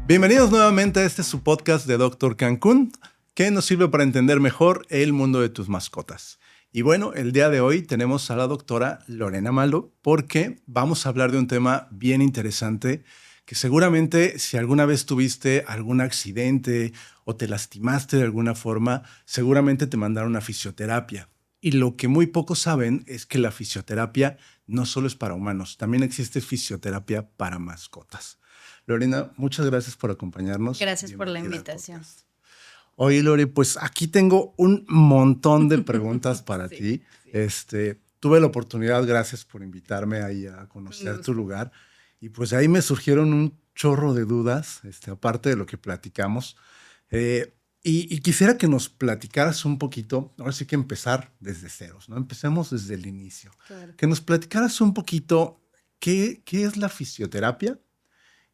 Bienvenidos nuevamente a este su podcast de Doctor Cancún, que nos sirve para entender mejor el mundo de tus mascotas. Y bueno, el día de hoy tenemos a la doctora Lorena Malo porque vamos a hablar de un tema bien interesante que seguramente si alguna vez tuviste algún accidente o te lastimaste de alguna forma, seguramente te mandaron a fisioterapia. Y lo que muy pocos saben es que la fisioterapia no solo es para humanos, también existe fisioterapia para mascotas. Lorena, muchas gracias por acompañarnos. Gracias por la invitación. Oye, Lore, pues aquí tengo un montón de preguntas para ti. Tuve la oportunidad, gracias por invitarme ahí a conocer tu lugar. Y pues ahí me surgieron un chorro de dudas, aparte de lo que platicamos. Y quisiera que nos platicaras un poquito, ahora sí que empezar desde ceros, ¿no? Empecemos desde el inicio. Claro. Que nos platicaras un poquito qué es la fisioterapia.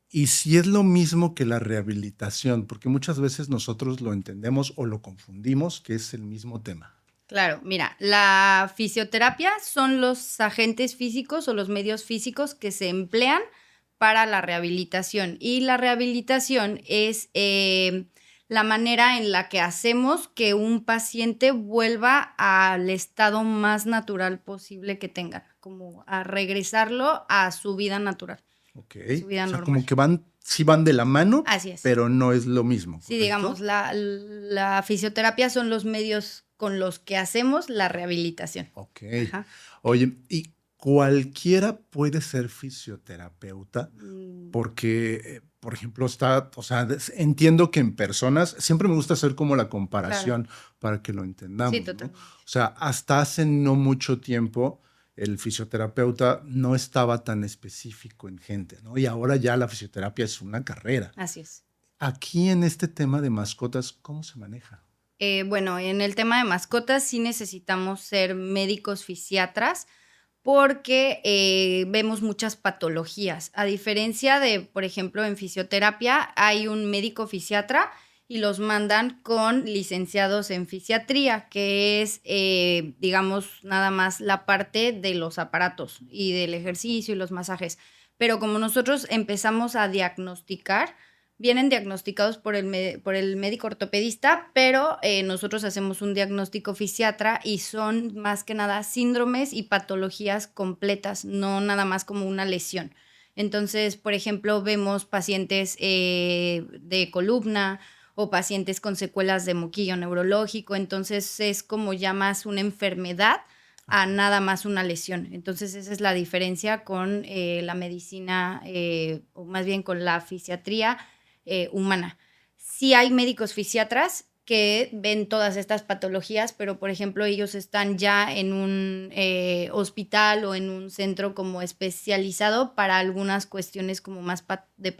Y si es lo mismo que la rehabilitación, porque muchas veces nosotros lo entendemos o lo confundimos, que es el mismo tema. Claro, mira, la fisioterapia son los agentes físicos o los medios físicos que se emplean para la rehabilitación. Y la rehabilitación es la manera en la que hacemos que un paciente vuelva al estado más natural posible que tenga, como a regresarlo a su vida natural. Ok, su vida o sea, normal. como que sí van de la mano, Así es. pero no es lo mismo. Sí, digamos, la fisioterapia son los medios con los que hacemos la rehabilitación. Ok. Ajá. Oye, ¿y cualquiera puede ser fisioterapeuta? Porque, por ejemplo, entiendo que en personas, siempre me gusta hacer como la comparación para que lo entendamos. Sí, total. ¿No? O sea, hasta hace no mucho tiempo el fisioterapeuta no estaba tan específico en gente, ¿no? Y ahora ya la fisioterapia es una carrera. Así es. Aquí en este tema de mascotas, ¿cómo se maneja? Bueno, en el tema de mascotas sí necesitamos ser médicos fisiatras porque vemos muchas patologías. A diferencia de, por ejemplo, en fisioterapia hay un médico fisiatra y los mandan con licenciados en fisiatría, que es, digamos, nada más la parte de los aparatos y del ejercicio y los masajes. Pero como nosotros empezamos a diagnosticar, vienen diagnosticados por el médico ortopedista, pero nosotros hacemos un diagnóstico fisiatra y son más que nada síndromes y patologías completas, no nada más como una lesión. Entonces, por ejemplo, vemos pacientes de columna o pacientes con secuelas de moquillo neurológico, entonces es como ya más una enfermedad a nada más una lesión. Entonces esa es la diferencia con la medicina, o más bien con la fisiatría humana. Sí hay médicos fisiatras que ven todas estas patologías, pero por ejemplo ellos están ya en un hospital o en un centro como especializado para algunas cuestiones como más de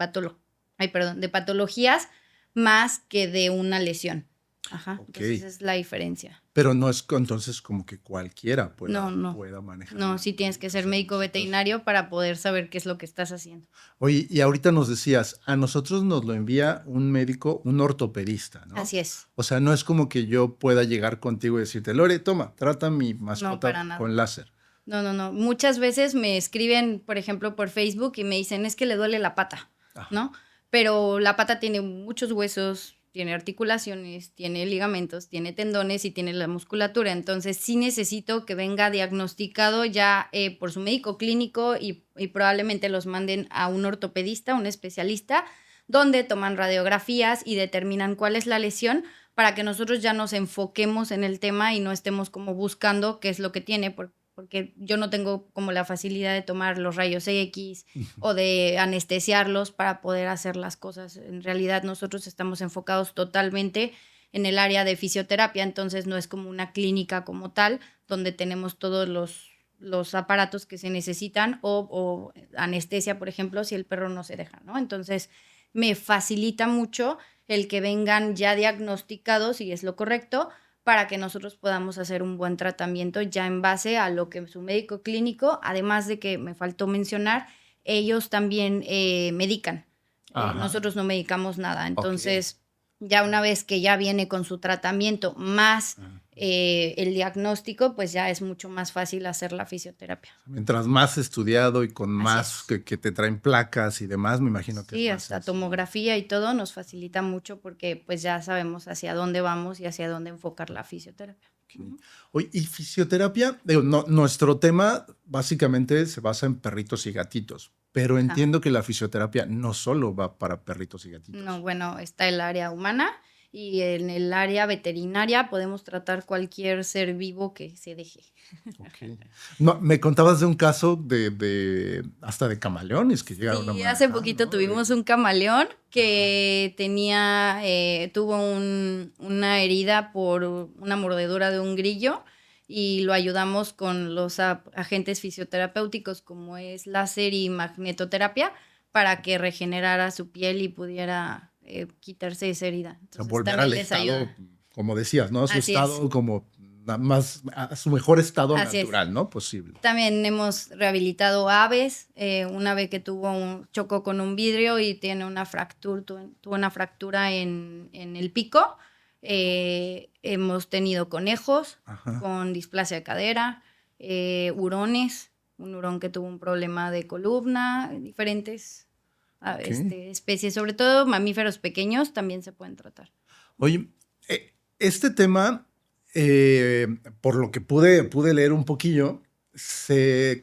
patologías más que de una lesión. Ajá, Ok. entonces esa es la diferencia. Pero no es entonces como que cualquiera pueda manejar. No, sí tienes que ser médico veterinario para poder saber qué es lo que estás haciendo. Oye, y ahorita nos decías, a nosotros nos lo envía un médico, un ortopedista, ¿no? Así es. O sea, no es como que yo pueda llegar contigo y decirte, Lore, toma, trata mi No, mascota para nada. con láser. No. Muchas veces me escriben, por ejemplo, por Facebook y me dicen, es que le duele la pata, Ajá. ¿no? Pero la pata tiene muchos huesos, tiene articulaciones, tiene ligamentos, tiene tendones y tiene la musculatura. Entonces, sí necesito que venga diagnosticado ya por su médico clínico y probablemente los manden a un ortopedista, un especialista, donde toman radiografías y determinan cuál es la lesión para que nosotros ya nos enfoquemos en el tema y no estemos como buscando qué es lo que tiene, porque yo no tengo como la facilidad de tomar los rayos X o de anestesiarlos para poder hacer las cosas. En realidad nosotros estamos enfocados totalmente en el área de fisioterapia, entonces no es como una clínica como tal, donde tenemos todos los aparatos que se necesitan o anestesia, por ejemplo, si el perro no se deja, ¿no? Entonces me facilita mucho el que vengan ya diagnosticados, y es lo correcto, para que nosotros podamos hacer un buen tratamiento ya en base a lo que su médico clínico, además de que me faltó mencionar, ellos también medican. Nosotros no medicamos nada. Entonces, ya una vez que ya viene con su tratamiento más el diagnóstico, pues ya es mucho más fácil hacer la fisioterapia. Mientras más estudiado y con Así más es. que te traen placas y demás, me imagino que es Sí, más hasta sencillo. tomografía y todo nos facilita mucho porque pues ya sabemos hacia dónde vamos y hacia dónde enfocar la fisioterapia. Ok. Ujú. Oye, y fisioterapia, digo, nuestro tema básicamente se basa en perritos y gatitos, pero Ajá. entiendo que la fisioterapia no solo va para perritos y No, gatitos. bueno, está el área humana y en el área veterinaria podemos tratar cualquier ser vivo que se deje. Ok. No, me contabas de un caso hasta de camaleones que llegaron a Sí, hace manejar, poquito ¿no? tuvimos un camaleón Ajá. que tuvo una herida por una mordedura de un grillo y lo ayudamos con los agentes fisioterapéuticos como es láser y magnetoterapia para que regenerara su piel y pudiera quitarse esa herida. O sea, Entonces volver al también les estado, ayuda. como decías, ¿no? A su Así es, estado como más, a su mejor estado así es. natural, ¿no? Posible. También hemos rehabilitado aves, un ave que chocó con un vidrio y tiene tuvo una fractura en el pico. Hemos tenido conejos Ajá. con displasia de cadera, hurones, un hurón que tuvo un problema de columna, diferentes Ok. especies, sobre todo mamíferos pequeños también se pueden tratar. Oye, este tema, por lo que pude leer un poquillo, se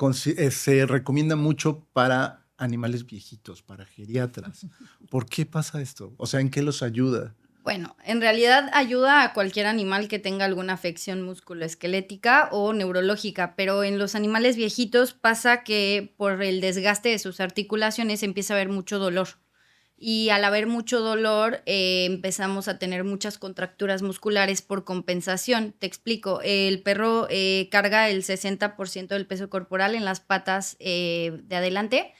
recomienda mucho para animales viejitos, para geriatras. ¿Por qué pasa esto? O sea, ¿en qué los ayuda? Bueno, en realidad ayuda a cualquier animal que tenga alguna afección musculoesquelética o neurológica, pero en los animales viejitos pasa que por el desgaste de sus articulaciones empieza a haber mucho dolor. Y al haber mucho dolor, empezamos a tener muchas contracturas musculares por compensación. Te explico, el perro carga el 60% del peso corporal en las patas de adelante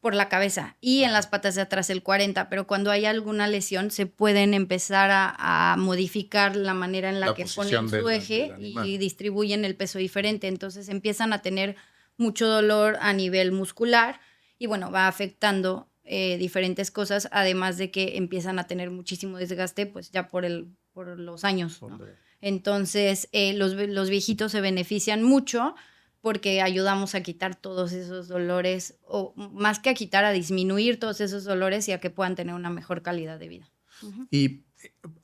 por la cabeza y en las patas de atrás el 40%, pero cuando hay alguna lesión se pueden empezar a modificar la manera en la La que ponen posición su del eje animal. y distribuyen el peso diferente, entonces empiezan a tener mucho dolor a nivel muscular y bueno, va afectando diferentes cosas, además de que empiezan a tener muchísimo desgaste, pues ya por los años, ¿no? Entonces, los viejitos se benefician mucho porque ayudamos a quitar todos esos dolores, o más que a quitar, a disminuir todos esos dolores y a que puedan tener una mejor calidad de vida. Ujú. Y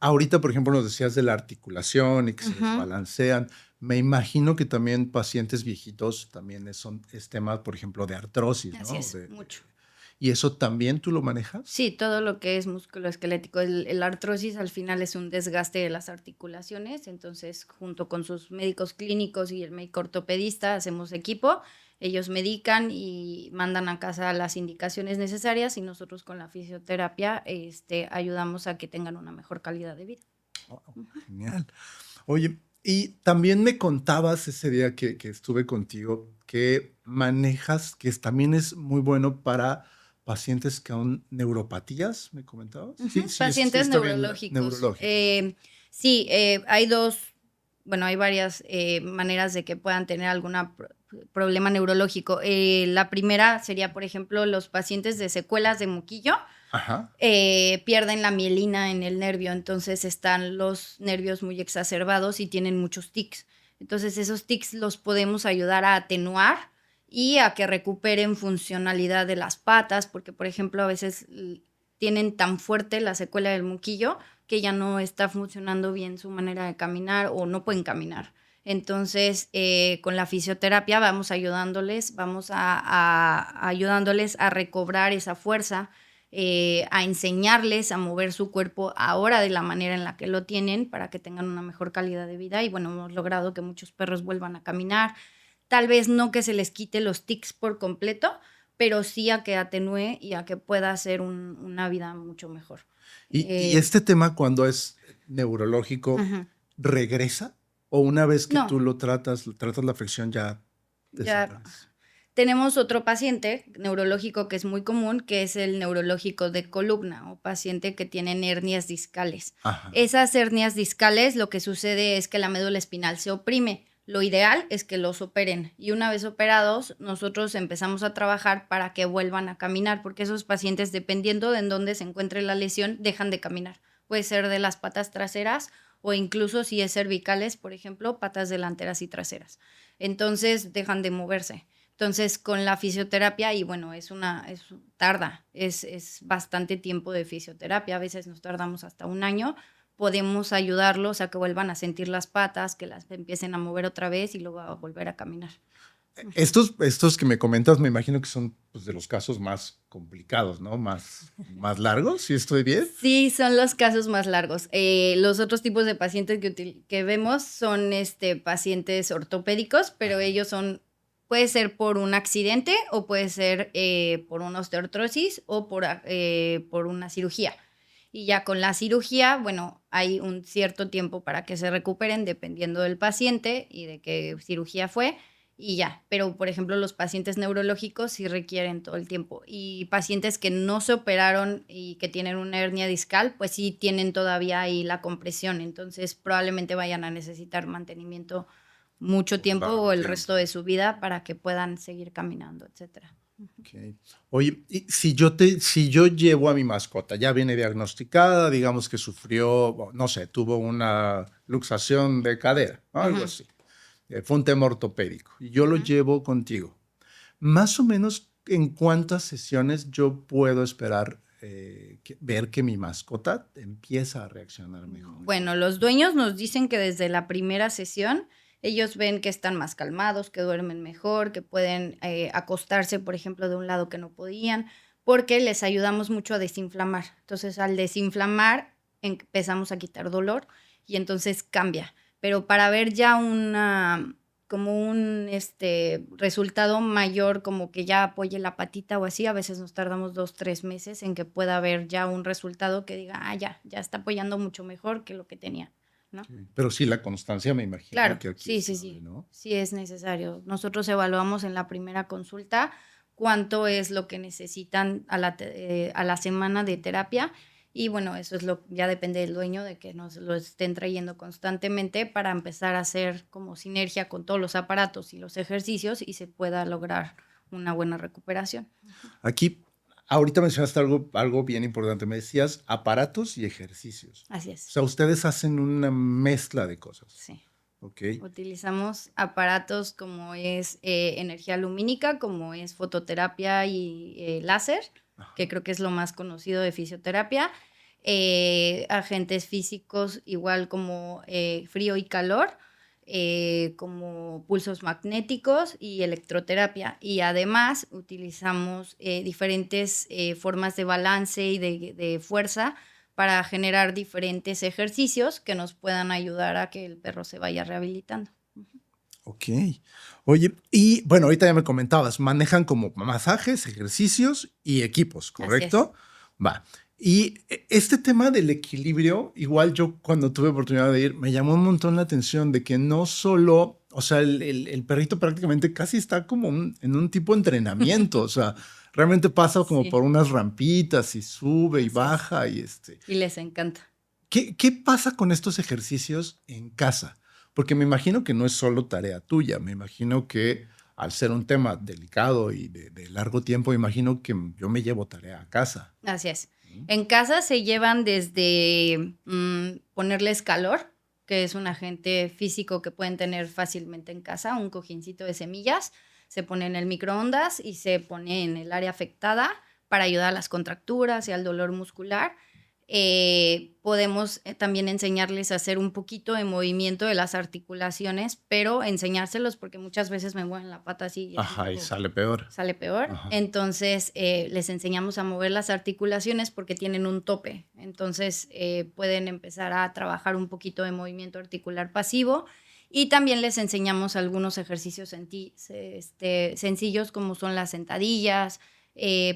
ahorita, por ejemplo, nos decías de la articulación y que se Ujú. desbalancean. Me imagino que también pacientes viejitos también es tema, por ejemplo, de artrosis, Así ¿no? es, mucho. ¿Y eso también tú lo manejas? Sí, todo lo que es musculoesquelético. El artrosis al final es un desgaste de las articulaciones, entonces junto con sus médicos clínicos y el médico ortopedista hacemos equipo, ellos medican y mandan a casa las indicaciones necesarias y nosotros con la fisioterapia ayudamos a que tengan una mejor calidad de vida. Oh, genial. Oye, y también me contabas ese día que estuve contigo que manejas, que también es muy bueno para pacientes con neuropatías, ¿me comentabas? Sí, Ujú, sí pacientes está bien, neurológicos. neurológicos. Sí, hay varias maneras de que puedan tener algún problema neurológico. La primera sería, por ejemplo, los pacientes de secuelas de moquillo Ajá. pierden la mielina en el nervio, entonces están los nervios muy exacerbados y tienen muchos tics. Entonces esos tics los podemos ayudar a atenuar y a que recuperen funcionalidad de las patas, porque por ejemplo a veces tienen tan fuerte la secuela del moquillo que ya no está funcionando bien su manera de caminar o no pueden caminar. Entonces, con la fisioterapia ayudándoles a recobrar esa fuerza, a enseñarles a mover su cuerpo ahora de la manera en la que lo tienen para que tengan una mejor calidad de vida. Y bueno, hemos logrado que muchos perros vuelvan a caminar. Tal vez no que se les quite los tics por completo, pero sí a que atenúe y a que pueda hacer una vida mucho mejor. Y este tema cuando es neurológico, Uh-huh. ¿regresa? ¿O una vez que No, tú tratas la afección ya ya desaparece? tenemos otro paciente neurológico que es muy común, que es el neurológico de columna o paciente que tienen hernias discales. Ajá. Esas hernias discales lo que sucede es que la médula espinal se oprime. Lo ideal es que los operen y una vez operados nosotros empezamos a trabajar para que vuelvan a caminar porque esos pacientes dependiendo de en dónde se encuentre la lesión dejan de caminar. Puede ser de las patas traseras o incluso si es cervicales, por ejemplo, patas delanteras y traseras. Entonces dejan de moverse. Entonces con la fisioterapia, y bueno, tarda, es bastante tiempo de fisioterapia, a veces nos tardamos hasta un año, podemos ayudarlos a que vuelvan a sentir las patas, que las empiecen a mover otra vez y luego a volver a caminar. Estos que me comentas, me imagino que son pues, de los casos más complicados, ¿no? Más largos, ¿sí estoy bien? Sí, son los casos más largos. Los otros tipos de pacientes que vemos son pacientes ortopédicos, pero ellos puede ser por un accidente o puede ser por una osteoartrosis o por una cirugía. Y ya con la cirugía, bueno, hay un cierto tiempo para que se recuperen dependiendo del paciente y de qué cirugía fue. Y ya, pero por ejemplo los pacientes neurológicos sí requieren todo el tiempo y pacientes que no se operaron y que tienen una hernia discal, pues sí tienen todavía ahí la compresión, entonces probablemente vayan a necesitar mantenimiento mucho tiempo o el resto de su vida para que puedan seguir caminando, etcétera. Okay. Oye, y si yo llevo a mi mascota, ya viene diagnosticada, digamos que sufrió, no sé, tuvo una luxación de cadera, ¿no? Algo así. Fue un tema ortopédico y yo lo llevo contigo. Más o menos, ¿en cuántas sesiones yo puedo esperar ver que mi mascota empieza a reaccionar mejor? Bueno, los dueños nos dicen que desde la primera sesión ellos ven que están más calmados, que duermen mejor, que pueden acostarse, por ejemplo, de un lado que no podían, porque les ayudamos mucho a desinflamar. Entonces, al desinflamar, empezamos a quitar dolor y entonces cambia. Pero para ver ya como un resultado mayor, como que ya apoye la patita o así, a veces nos tardamos 2-3 meses en que pueda haber ya un resultado que diga, ya está apoyando mucho mejor que lo que tenía, ¿no? Sí, pero sí, la constancia me imagino Claro, que aquí sí, es sí, clave, sí, ¿no? sí es necesario. Nosotros evaluamos en la primera consulta cuánto es lo que necesitan a la semana de terapia y bueno, eso ya depende del dueño de que nos lo estén trayendo constantemente para empezar a hacer como sinergia con todos los aparatos y los ejercicios y se pueda lograr una buena recuperación. Aquí, ahorita mencionaste algo bien importante. Me decías aparatos y ejercicios. Así O es. sea, ustedes hacen una mezcla de cosas. Sí. Ok. Utilizamos aparatos como es energía lumínica, como es fototerapia y láser, que creo que es lo más conocido de fisioterapia. Agentes físicos igual como frío y calor, como pulsos magnéticos y electroterapia. Y además utilizamos diferentes formas de balance y de fuerza para generar diferentes ejercicios que nos puedan ayudar a que el perro se vaya rehabilitando. Ok. Oye, y bueno, ahorita ya me comentabas, manejan como masajes, ejercicios y equipos, ¿correcto? Va. Y este tema del equilibrio, igual yo cuando tuve oportunidad de ir, me llamó un montón la atención de que no solo, o sea, el perrito prácticamente casi está como en un tipo de entrenamiento, o sea, realmente pasa como por unas rampitas y sube y baja y Y les encanta. ¿Qué pasa con estos ejercicios en casa? Porque me imagino que no es solo tarea tuya, me imagino que al ser un tema delicado y de largo tiempo, me imagino que yo me llevo tarea a casa. Así es. En casa se llevan desde ponerles calor, que es un agente físico que pueden tener fácilmente en casa, un cojincito de semillas, se pone en el microondas y se pone en el área afectada para ayudar a las contracturas y al dolor muscular. Podemos también enseñarles a hacer un poquito de movimiento de las articulaciones, pero enseñárselos porque muchas veces me mueven la pata así. Ajá, y sale peor. Sale peor. Ajá. Entonces, les enseñamos a mover las articulaciones porque tienen un tope. Entonces, pueden empezar a trabajar un poquito de movimiento articular pasivo. Y también les enseñamos algunos ejercicios sencillos como son las sentadillas.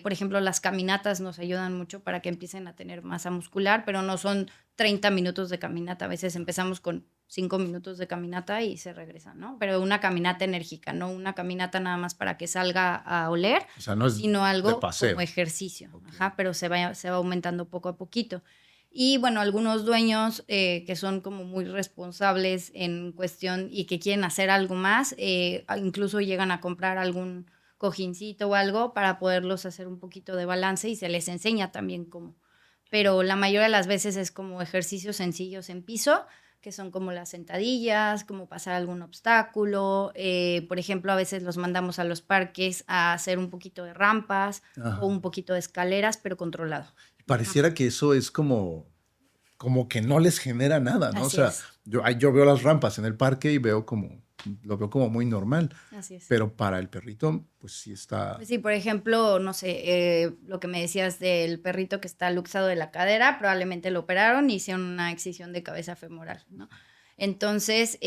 Por ejemplo, las caminatas nos ayudan mucho para que empiecen a tener masa muscular, pero no son 30 minutos de caminata. A veces empezamos con 5 minutos de caminata y se regresa, ¿no? Pero una caminata enérgica, no una caminata nada más para que salga a oler, o sea, no es sino algo como ejercicio. Okay. Ajá, pero se va aumentando poco a poquito. Y bueno, algunos dueños que son como muy responsables en cuestión y que quieren hacer algo más, incluso llegan a comprar algún cojincito o algo para poderlos hacer un poquito de balance y se les enseña también cómo. Pero la mayoría de las veces es como ejercicios sencillos en piso, que son como las sentadillas, como pasar algún obstáculo. Por ejemplo, a veces los mandamos a los parques a hacer un poquito de rampas o un poquito de escaleras, pero controlado. Pareciera que eso es como que no les genera nada, ¿no? O Así sea, es. yo veo las rampas en el parque y lo veo como muy normal, Así es. pero para el perrito, pues sí está... Pues sí, por ejemplo, no sé, lo que me decías del perrito que está luxado de la cadera, probablemente lo operaron y hicieron una excisión de cabeza femoral, ¿no? Entonces,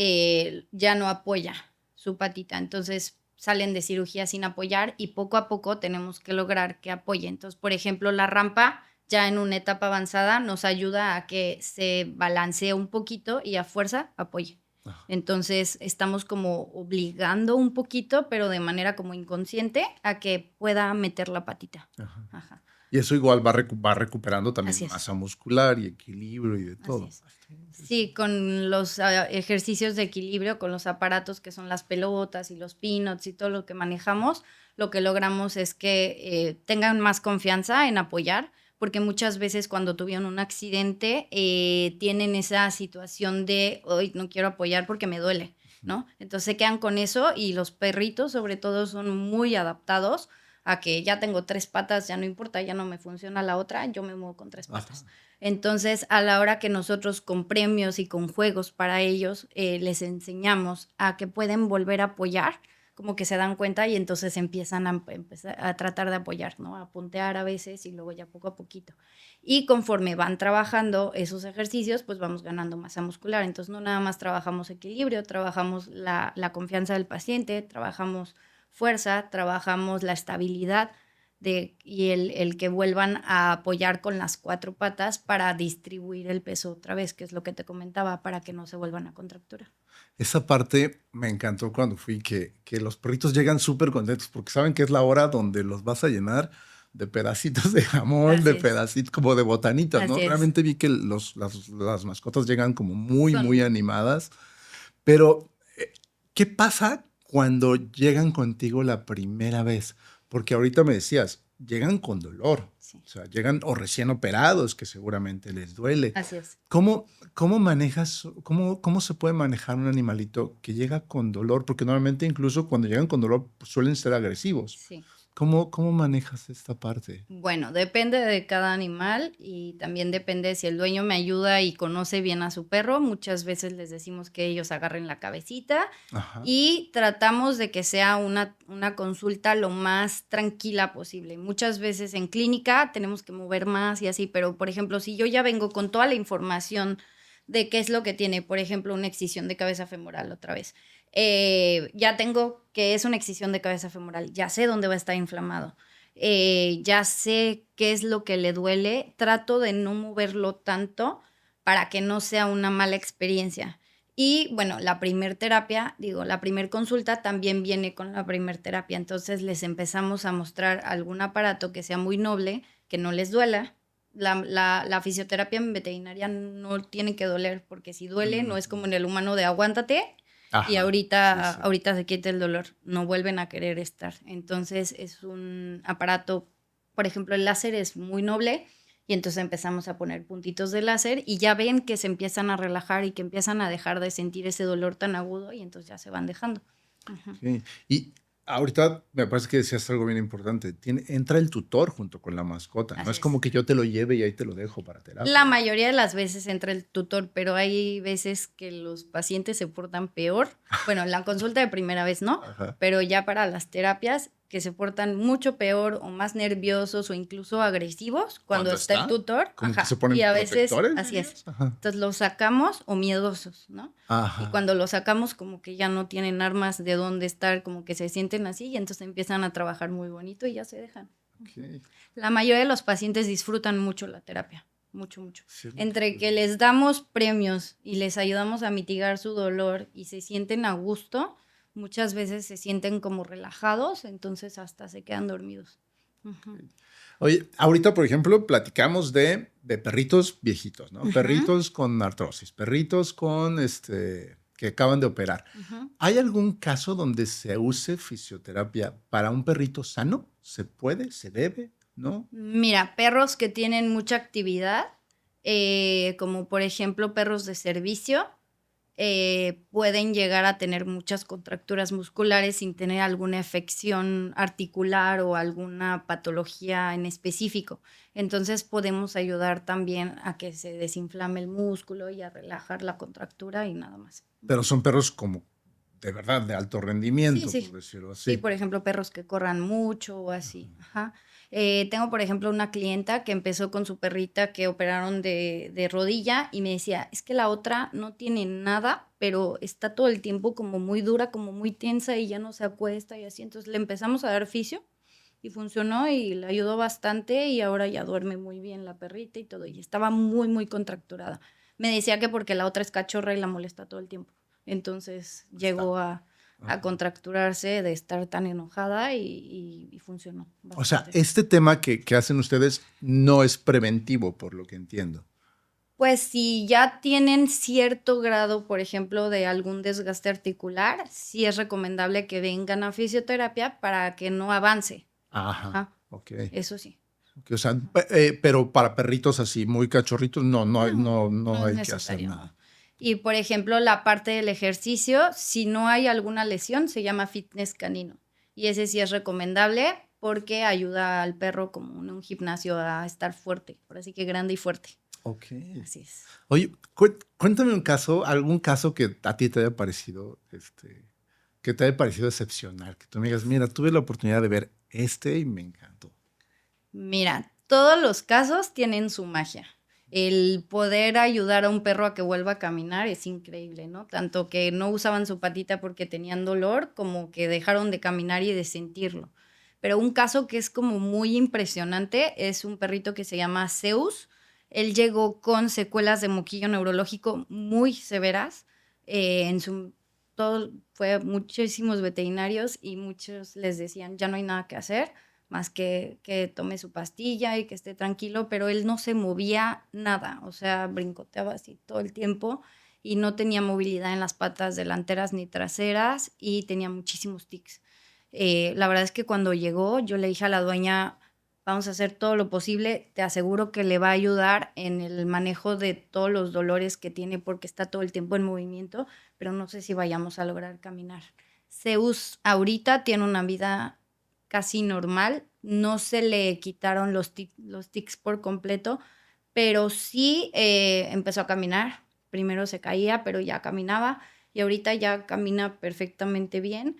ya no apoya su patita. Entonces, salen de cirugía sin apoyar y poco a poco tenemos que lograr que apoye. Entonces, por ejemplo, la rampa ya en una etapa avanzada nos ayuda a que se balancee un poquito y a fuerza apoye. Entonces estamos como obligando un poquito, pero de manera como inconsciente, a que pueda meter la patita. Ajá. Ajá. Y eso igual va recuperando también Así es. masa muscular y equilibrio y de todo. Así es. Sí, con los ejercicios de equilibrio, con los aparatos que son las pelotas y los peanuts y todo lo que manejamos, lo que logramos es que tengan más confianza en apoyar, porque muchas veces cuando tuvieron un accidente tienen esa situación de, hoy no quiero apoyar porque me duele, ¿no? Entonces se quedan con eso y los perritos sobre todo son muy adaptados a que ya tengo 3 patas, ya no importa, ya no me funciona la otra, yo me muevo con 3 patas. Ajá. Entonces, a la hora que nosotros con premios y con juegos para ellos les enseñamos a que pueden volver a apoyar, como que se dan cuenta y entonces empiezan a tratar de apoyar, ¿no? A puntear a veces y luego ya poco a poquito. Y conforme van trabajando esos ejercicios, pues vamos ganando masa muscular. Entonces, no nada más trabajamos equilibrio, trabajamos la confianza del paciente, trabajamos fuerza, trabajamos la estabilidad y el que vuelvan a apoyar con las 4 patas para distribuir el peso otra vez, que es lo que te comentaba, para que no se vuelvan a contracturar. Esa parte me encantó cuando fui, que los perritos llegan súper contentos porque saben que es la hora donde los vas a llenar de pedacitos de jamón, de pedacitos como de botanitas, ¿no? Realmente vi que las mascotas llegan como muy animadas, pero ¿qué pasa cuando llegan contigo la primera vez? Porque ahorita me decías, llegan con dolor, o sea, llegan o recién operados, que seguramente les duele. Así es. ¿Cómo manejas, cómo se puede manejar un animalito que llega con dolor? Porque normalmente incluso cuando llegan con dolor pues, suelen ser agresivos. Sí. ¿Cómo manejas esta parte? Bueno, depende de cada animal y también depende si el dueño me ayuda y conoce bien a su perro. Muchas veces les decimos que ellos agarren la cabecita. Ajá. Y tratamos de que sea una consulta lo más tranquila posible. Muchas veces en clínica tenemos que mover más y así, pero por ejemplo, si yo ya vengo con toda la información de qué es lo que tiene, por ejemplo, una excisión de cabeza femoral otra vez. Ya tengo que es una excisión de cabeza femoral, ya sé dónde va a estar inflamado, ya sé qué es lo que le duele, trato de no moverlo tanto para que no sea una mala experiencia. Y bueno, la primer consulta también viene con la primer terapia, entonces les empezamos a mostrar algún aparato que sea muy noble, que no les duela. La fisioterapia veterinaria no tiene que doler, porque si duele no es como en el humano de aguántate. Ajá, y ahorita se quita el dolor, no vuelven a querer estar. Entonces es un aparato, por ejemplo, el láser es muy noble y entonces empezamos a poner puntitos de láser y ya ven que se empiezan a relajar y que empiezan a dejar de sentir ese dolor tan agudo y entonces ya se van dejando. Okay. Y ahorita me parece que decías algo bien importante. Entra el tutor junto con la mascota. Así no es como que yo te lo lleve y ahí te lo dejo para terapia. La mayoría de las veces entra el tutor, pero hay veces que los pacientes se portan peor. Bueno, en la consulta de primera vez no, ajá, pero ya para las terapias que se portan mucho peor o más nerviosos o incluso agresivos cuando está el tutor. Como ajá, que se ponen y a veces así es. Ajá. Entonces los sacamos o miedosos, ¿no? Ajá. Y cuando los sacamos como que ya no tienen armas de dónde estar, como que se sienten así y entonces empiezan a trabajar muy bonito y ya se dejan. Okay. La mayoría de los pacientes disfrutan mucho la terapia, mucho. Sí, entre que les damos premios y les ayudamos a mitigar su dolor y se sienten a gusto, muchas veces se sienten como relajados, entonces hasta se quedan dormidos. Okay. Oye, ahorita, por ejemplo, platicamos de perritos viejitos, ¿no? Perritos con artrosis, perritos con que acaban de operar. ¿Hay algún caso donde se use fisioterapia para un perrito sano? ¿Se puede? ¿Se debe? ¿No? Mira, perros que tienen mucha actividad, como por ejemplo perros de servicio, pueden llegar a tener muchas contracturas musculares sin tener alguna afección articular o alguna patología en específico. Entonces podemos ayudar también a que se desinflame el músculo y a relajar la contractura y nada más. Pero son perros como de verdad de alto rendimiento, Sí. por decirlo así. Sí, por ejemplo, perros que corran mucho o así. Ajá. Tengo, por ejemplo, una clienta que empezó con su perrita que operaron de rodilla y me decía, es que la otra no tiene nada, pero está todo el tiempo como muy dura, como muy tensa y ya no se acuesta y así. Entonces le empezamos a dar fisio y funcionó y le ayudó bastante y ahora ya duerme muy bien la perrita y todo. Y estaba muy, muy contracturada. Me decía que porque la otra es cachorra y la molesta todo el tiempo. Entonces llegó a contracturarse de estar tan enojada y funcionó bastante. O sea, este tema que hacen ustedes no es preventivo, por lo que entiendo. Pues si ya tienen cierto grado, por ejemplo, de algún desgaste articular, sí es recomendable que vengan a fisioterapia para que no avance. Ajá. Ok. Eso sí. Okay, o sea, pero para perritos así muy cachorritos, no hay que hacer nada. Y por ejemplo, la parte del ejercicio, si no hay alguna lesión, se llama fitness canino. Y ese sí es recomendable porque ayuda al perro como en un gimnasio a estar fuerte, por así que grande y fuerte. Ok. Así es. Oye, cuéntame algún caso que a ti te haya parecido, que te haya parecido excepcional, que tú me digas, mira, tuve la oportunidad de ver y me encantó. Mira, todos los casos tienen su magia. El poder ayudar a un perro a que vuelva a caminar es increíble, ¿no? Tanto que no usaban su patita porque tenían dolor, como que dejaron de caminar y de sentirlo. Pero un caso que es como muy impresionante es un perrito que se llama Zeus. Él llegó con secuelas de moquillo neurológico muy severas. Fue muchísimos veterinarios y muchos les decían, ya no hay nada que hacer más que tome su pastilla y que esté tranquilo, pero él no se movía nada, o sea, brincoteaba así todo el tiempo y no tenía movilidad en las patas delanteras ni traseras y tenía muchísimos tics. La verdad es que cuando llegó yo le dije a la dueña, vamos a hacer todo lo posible, te aseguro que le va a ayudar en el manejo de todos los dolores que tiene porque está todo el tiempo en movimiento, pero no sé si vayamos a lograr caminar. Zeus ahorita tiene una vida casi normal, no se le quitaron los tics por completo, pero sí empezó a caminar. Primero se caía, pero ya caminaba y ahorita ya camina perfectamente bien,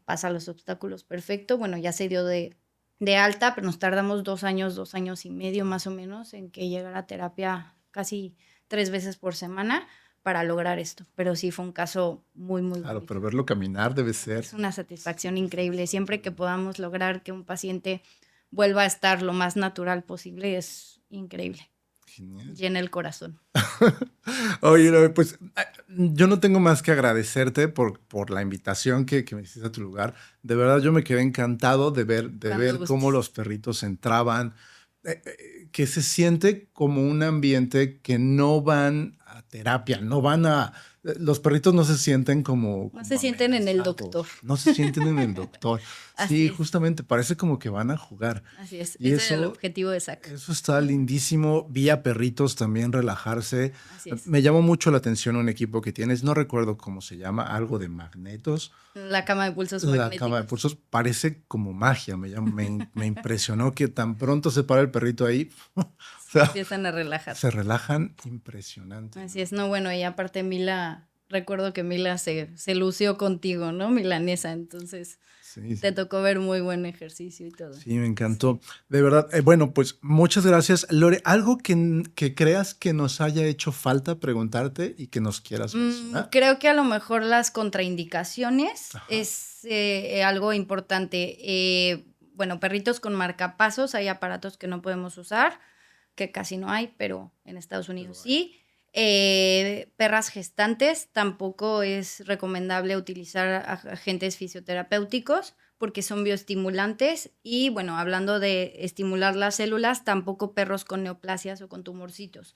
pasa los obstáculos perfecto. Bueno, ya se dio de alta, pero nos tardamos 2 años y medio más o menos en que llegara a terapia casi 3 veces por semana para lograr esto. Pero sí fue un caso muy, muy Claro, bonito. pero verlo caminar debe ser. Es una satisfacción increíble. Siempre que podamos lograr que un paciente vuelva a estar lo más natural posible, es increíble. Genial. Llena el corazón. Oye, pues yo no tengo más que agradecerte por la invitación que me hiciste a tu lugar. De verdad, yo me quedé encantado de ver cómo los perritos entraban, que se siente como un ambiente que no van a terapia, no van a... Los perritos no se sienten como... No se sienten en el doctor. No se sienten en el doctor. Sí, es. Justamente, parece como que van a jugar. Así es, Y ese es el objetivo de SAC. Eso está lindísimo. Vi a perritos también relajarse. Así es. Me llamó mucho la atención un equipo que tienes, no recuerdo cómo se llama, algo de magnetos. La cama de pulsos magnéticos. La cama de pulsos parece como magia. Me impresionó que tan pronto se para el perrito ahí. O sea, empiezan a relajar. Se relajan impresionante. Así es, no, bueno, y aparte Mila, recuerdo que Mila se lució contigo, ¿no? Milanesa, entonces sí. Te tocó ver muy buen ejercicio y todo. Sí, me encantó. Sí. De verdad, bueno, pues muchas gracias. Lore, ¿algo que creas que nos haya hecho falta preguntarte y que nos quieras mencionar? Creo que a lo mejor las contraindicaciones es algo importante. Bueno, perritos con marcapasos, hay aparatos que no podemos usar, que casi no hay, pero en Estados Unidos sí. Perras gestantes, tampoco es recomendable utilizar agentes fisioterapéuticos porque son bioestimulantes y bueno, hablando de estimular las células, tampoco perros con neoplasias o con tumorcitos,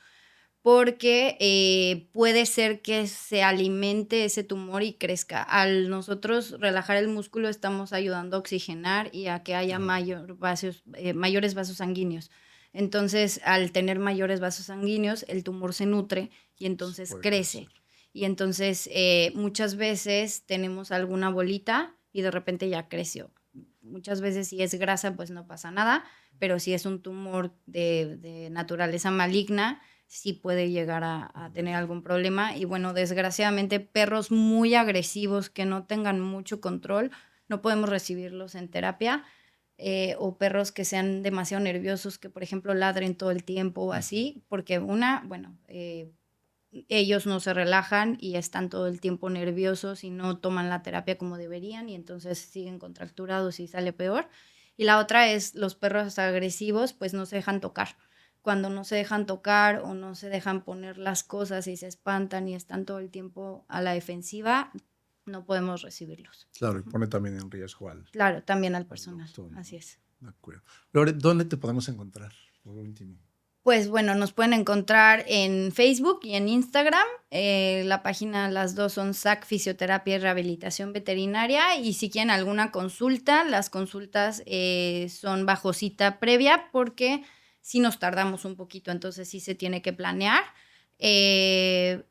porque puede ser que se alimente ese tumor y crezca. Al nosotros relajar el músculo estamos ayudando a oxigenar y a que haya mayores vasos sanguíneos. Entonces, al tener mayores vasos sanguíneos, el tumor se nutre y entonces crece. Y entonces muchas veces tenemos alguna bolita y de repente ya creció. Muchas veces si es grasa pues no pasa nada, pero si es un tumor de naturaleza maligna, sí puede llegar a tener algún problema. Y bueno, desgraciadamente perros muy agresivos que no tengan mucho control, no podemos recibirlos en terapia. O perros que sean demasiado nerviosos, que por ejemplo ladren todo el tiempo o así, porque ellos no se relajan y están todo el tiempo nerviosos y no toman la terapia como deberían y entonces siguen contracturados y sale peor. Y la otra es los perros agresivos, pues no se dejan tocar. Cuando no se dejan tocar o no se dejan poner las cosas y se espantan y están todo el tiempo a la defensiva, no podemos recibirlos. Claro, y pone también en riesgo Claro, también al personal, doctor, ¿no? así es. De acuerdo. Lore, ¿dónde te podemos encontrar, por último? Pues bueno, nos pueden encontrar en Facebook y en Instagram. La página, las dos son SAC Fisioterapia y Rehabilitación Veterinaria. Y si quieren alguna consulta, las consultas son bajo cita previa porque sí nos tardamos un poquito, entonces sí se tiene que planear. Te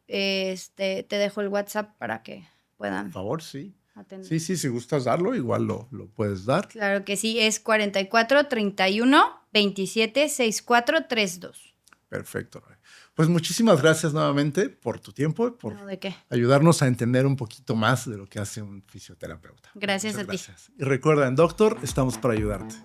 dejo el WhatsApp para que puedan Por favor, sí. atender. Sí, si gustas darlo, igual lo puedes dar. Claro que sí, es 44 31 27 64 32. Perfecto. Pues muchísimas gracias nuevamente por tu tiempo, por No, ¿de qué? ayudarnos a entender un poquito más de lo que hace un fisioterapeuta. Gracias Muchas a ti. gracias. Y recuerden, doctor, estamos para ayudarte.